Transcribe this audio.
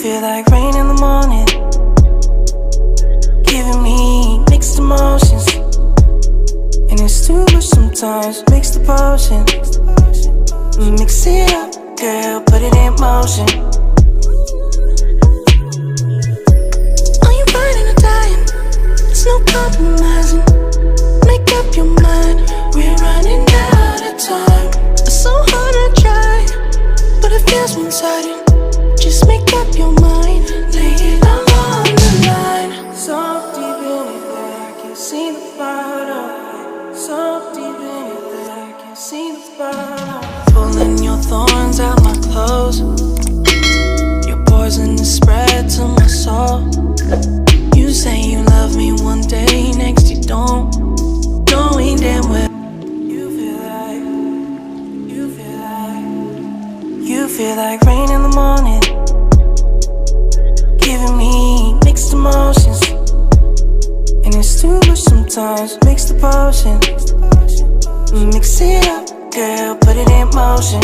feel like rain in the morning, giving me mixed emotions. And it's too much sometimes, mix the potion. Mix it up, girl, put it in motion. Are you riding or dying? There's no compromising. Make up your mind, we're running out of time. It's so hard to try, but it feels one-sided. Just make up your mind, lay it all on the line. So deep in it that I can see the bottom. So deep in it that I can see the bottom. Pulling your thorns out my clothes. Your poison is spread to my soul. You say you love me one day, next you don't. Knowing damn well you feel like rain in the morning, giving me mixed emotions. And it's too much sometimes, mix the potion. Mix it up, girl, put it in motion.